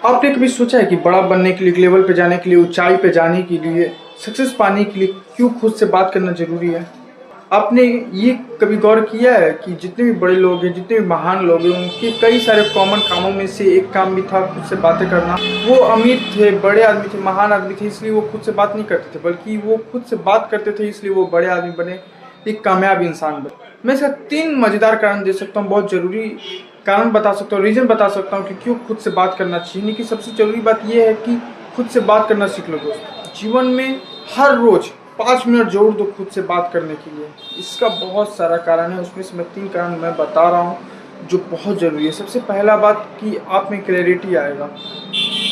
आपने कभी सोचा है कि बड़ा बनने के लिए, एक लेवल पे जाने के लिए, ऊंचाई पे जाने के लिए, सक्सेस पाने के लिए क्यों खुद से बात करना जरूरी है? आपने ये कभी गौर किया है कि जितने भी बड़े लोग हैं, जितने भी महान लोग हैं, उनके कई सारे कॉमन कामों में से एक काम भी था खुद से बातें करना। वो अमीर थे, बड़े आदमी थे, महान आदमी थे, इसलिए वो खुद से बात नहीं करते थे, बल्कि वो खुद से बात करते थे, इसलिए वो बड़े आदमी बने, एक कामयाब इंसान बने। मैं इसका 3 मज़ेदार कारण दे सकता हूँ, बहुत ज़रूरी कारण बता सकता हूँ, रीज़न बता सकता हूँ कि क्यों खुद से बात करना चाहिए। लेकिन सबसे ज़रूरी बात यह है कि खुद से बात करना सीख लो दोस्त। जीवन में हर रोज़ 5 मिनट जोड़ दो खुद से बात करने के लिए। इसका बहुत सारा कारण है, उसमें से मैं 3 कारण मैं बता रहा हूँ जो बहुत ज़रूरी है। सबसे पहला बात कि आप में क्लैरिटी आएगा।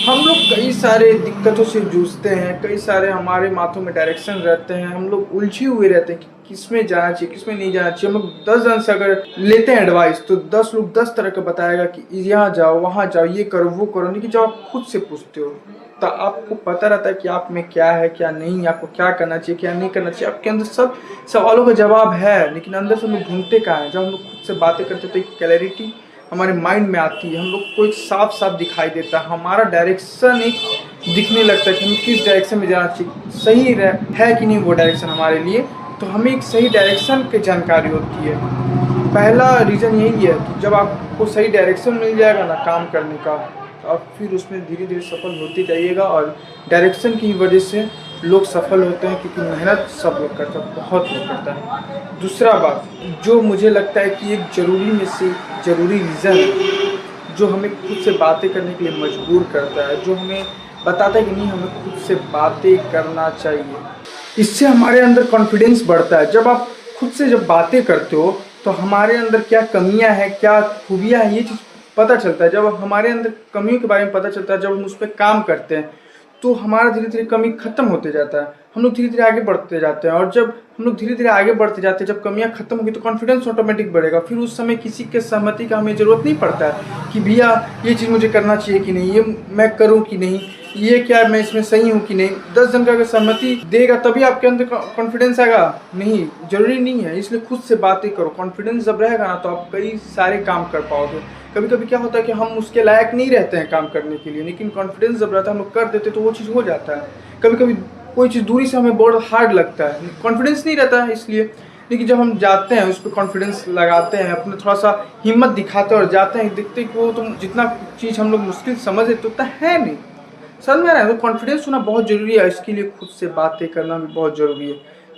हम लोग कई सारे दिक्कतों से जूझते हैं, कई सारे हमारे माथों में डायरेक्शन रहते हैं, हम लोग उलझे हुए रहते हैं कि किस में जाना चाहिए, किस में नहीं जाना चाहिए। हम लोग 10 जन से अगर लेते हैं एडवाइस तो 10 लोग 10 तरह का बताएगा कि यहाँ जाओ, वहाँ जाओ, ये करो, वो करो। लेकिन जब आप खुद से पूछते हो तो आपको पता रहता है कि आप में क्या है, क्या नहीं, आपको क्या करना चाहिए, क्या नहीं करना चाहिए। आपके अंदर सब सवालों का जवाब है, लेकिन अंदर से हम लोग ढूंढते कहाँ हैं। जब हम लोग खुद से बातें करते तो एक क्लैरिटी हमारे माइंड में आती है, हम लोग को एक साफ साफ दिखाई देता है, हमारा डायरेक्शन एक दिखने लगता है कि हमें किस डायरेक्शन में जाना चाहिए, सही है कि नहीं वो डायरेक्शन हमारे लिए। तो हमें एक सही डायरेक्शन की जानकारी होती है। पहला रीज़न यही है कि जब आपको सही डायरेक्शन मिल जाएगा ना काम करने का, तो आप फिर उसमें धीरे धीरे सफल होते जाइएगा। और डायरेक्शन की वजह से लोग सफल होते हैं, क्योंकि मेहनत सब लोग करता है, बहुत लोग करता है। दूसरा बात जो मुझे लगता है कि एक ज़रूरी में से ज़रूरी रीज़न है, जो हमें खुद से बातें करने के लिए मजबूर करता है, जो हमें बताता है कि नहीं हमें खुद से बातें करना चाहिए। इससे हमारे अंदर कॉन्फिडेंस बढ़ता है। जब आप खुद से जब बातें करते हो तो हमारे अंदर क्या कमियां हैं, क्या खूबियां हैं, ये चीज़ पता चलता है। जब हमारे अंदर कमियों के बारे में पता चलता है, जब हम उस पर काम करते हैं तो हमारा धीरे धीरे कमी खत्म होते जाता है, हम लोग धीरे धीरे आगे बढ़ते जाते हैं। और जब हम लोग धीरे धीरे आगे बढ़ते जाते हैं, जब कमियां खत्म होगी तो कॉन्फिडेंस ऑटोमेटिक बढ़ेगा। फिर उस समय किसी के सहमति का हमें ज़रूरत नहीं पड़ता है कि भैया ये चीज़ मुझे करना चाहिए कि नहीं, ये मैं करूँ कि नहीं, ये क्या मैं इसमें सही हूँ कि नहीं। 10 जन का अगर सहमति देगा तभी आपके अंदर कॉन्फिडेंस आएगा, नहीं ज़रूरी नहीं है। इसलिए खुद से बातें करो। कॉन्फिडेंस जब रहेगा ना तो आप कई सारे काम कर पाओगे। कभी कभी क्या होता है कि हम उसके लायक नहीं रहते हैं काम करने के लिए, लेकिन कॉन्फिडेंस जब रहता है हम लोग कर देते तो वो चीज़ हो जाता है। कभी कभी कोई चीज़ दूरी से हमें बहुत हार्ड लगता है, कॉन्फिडेंस नहीं रहता है इसलिए। लेकिन जब हम जाते हैं उस पर कॉन्फिडेंस लगाते हैं, अपने थोड़ा सा हिम्मत दिखाते हैं और जाते हैं, देखते हैं कि वो तुम जितना चीज़ हम लोग मुश्किल समझ रहे तो उतना है नहीं, समझ में आ रहा है। तो कॉन्फिडेंस होना बहुत ज़रूरी है, इसके लिए खुद से बातें करना भी बहुत ज़रूरी है।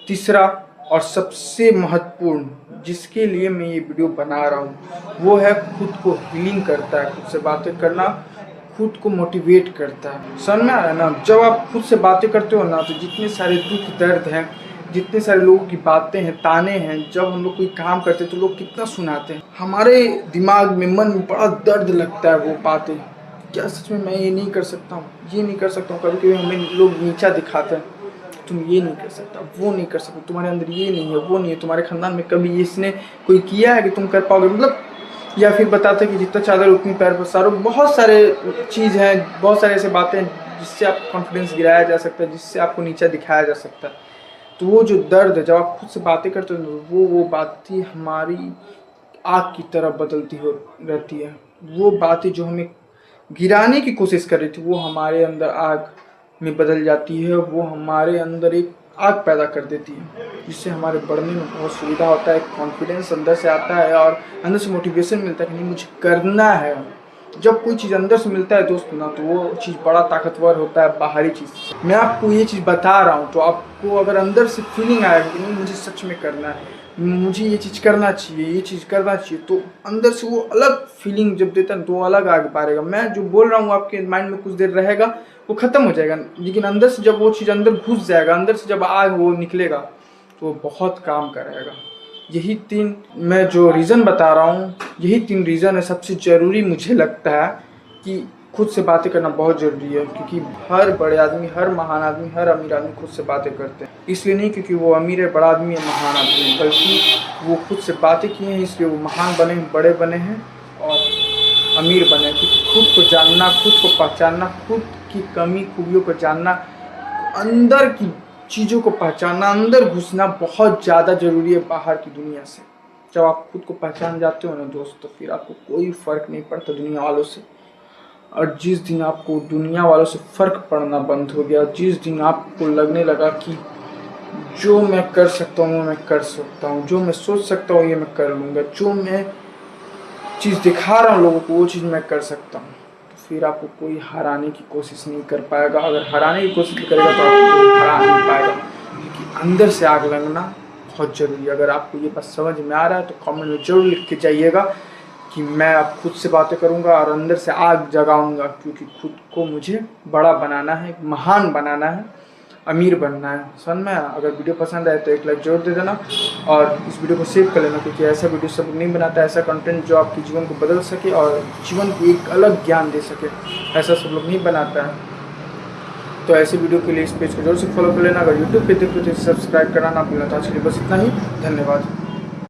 तीसरा और सबसे महत्वपूर्ण जिसके लिए मैं ये वीडियो बना रहा हूँ वो है खुद को हीलिंग करता है। खुद से बातें करना खुद को मोटिवेट करता है, समझ में आ रहा है ना। जब आप खुद से बातें करते हो ना तो जितने सारे दुख दर्द हैं, जितने सारे लोगों की बातें हैं, ताने हैं, जब हम लोग कोई काम करते हैं तो लोग कितना सुनाते हैं, हमारे दिमाग में, मन में बड़ा दर्द लगता है वो बातें। क्या सच में मैं ये नहीं कर सकता हूँ, ये नहीं कर सकता हूँ। कभी कभी हमें लोग नीचा दिखाते हैं, तुम ये नहीं कर सकता, वो नहीं कर सकता, तुम्हारे अंदर ये नहीं है, वो नहीं है, तुम्हारे खानदान में कभी इसने कोई किया है कि तुम कर पाओगे, मतलब। या फिर बताते हैं कि जितना चादर उतनी पैर पसारो। बहुत सारे चीज़ हैं, बहुत सारे ऐसे बातें हैं जिससे आप कॉन्फिडेंस गिराया जा सकता है, जिससे आपको नीचा दिखाया जा सकता है। तो वो जो दर्द है जब आप खुद से बातें करते हो वो बातें हमारी आग की तरह बदलती हो रहती है। वो बातें जो हमें गिराने की कोशिश कर रही थी वो हमारे अंदर आग में बदल जाती है, वो हमारे अंदर एक आग पैदा कर देती है, जिससे हमारे बढ़ने में बहुत सुविधा होता है। कॉन्फिडेंस अंदर से आता है और अंदर से मोटिवेशन मिलता है कि नहीं मुझे करना है। जब कोई चीज़ अंदर से मिलता है दोस्त ना तो वो चीज़ बड़ा ताकतवर होता है बाहरी चीज़। मैं आपको ये चीज़ बता रहा हूँ तो आपको अगर अंदर से फीलिंग आएगा कि नहीं मुझे सच में करना है, मुझे ये चीज़ करना चाहिए, ये चीज़ करना चाहिए, तो अंदर से वो अलग फीलिंग जब देता है तो वो अलग आगे पारेगा। मैं जो बोल रहा हूँ आपके माइंड में कुछ देर रहेगा वो ख़त्म हो जाएगा, लेकिन अंदर से जब वो चीज़ अंदर घुस जाएगा, अंदर से जब आग वो निकलेगा तो वो बहुत काम करेगा। यही 3 मैं जो रीज़न बता रहा हूँ, यही 3 रीज़न है सबसे ज़रूरी। मुझे लगता है कि खुद से बातें करना बहुत ज़रूरी है, क्योंकि हर बड़े आदमी, हर महान आदमी, हर अमीर आदमी खुद से बातें करते हैं। इसलिए नहीं क्योंकि वो अमीर है, बड़ा आदमी है, महान आदमी है, बल्कि वो खुद से बातें किए हैं इसलिए वो महान बने हैं, बड़े बने हैं और अमीर बने। क्योंकि खुद को जानना, खुद को पहचानना, खुद की कमी खूबियों को जानना, अंदर की चीज़ों को पहचानना, अंदर घुसना बहुत ज़्यादा ज़रूरी है बाहर की दुनिया से। जब आप खुद को पहचान जाते हो ना दोस्त तो फिर आपको कोई फ़र्क नहीं पड़ता दुनिया वालों से। और जिस दिन आपको दुनिया वालों से फ़र्क पड़ना बंद हो गया, जिस दिन आपको लगने लगा कि जो मैं कर सकता हूँ वो मैं कर सकता हूँ, जो मैं सोच सकता हूँ ये मैं कर लूँगा, जो मैं चीज़ दिखा रहा हूँ लोगों को वो चीज़ मैं कर सकता हूँ, तो फिर आपको कोई हराने की कोशिश नहीं कर पाएगा। अगर हराने की कोशिश करेगा तो आपको कोई हरा नहीं पाएगा, क्योंकि अंदर से आग लगना बहुत ज़रूरी है। अगर आपको ये बात समझ में आ रहा है तो कमेंट में ज़रूर लिख के जाइएगा कि मैं अब खुद से बातें करूंगा और अंदर से आग जगाऊंगा, क्योंकि खुद को मुझे बड़ा बनाना है, महान बनाना है, अमीर बनना है। समझ में? अगर वीडियो पसंद आए तो एक लाइक जरूर दे देना और इस वीडियो को सेव कर लेना, क्योंकि ऐसा वीडियो सब नहीं बनाता, ऐसा कंटेंट जो आपके जीवन को बदल सके और जीवन को एक अलग ज्ञान दे सके, ऐसा सब लोग नहीं बनाता है। तो ऐसे वीडियो के लिए इस पेज को जरूर से फॉलो कर लेना। अगर यूट्यूब पे देखो तो सब्सक्राइब करना ना भूलना। तो आज के लिए बस इतना ही, धन्यवाद।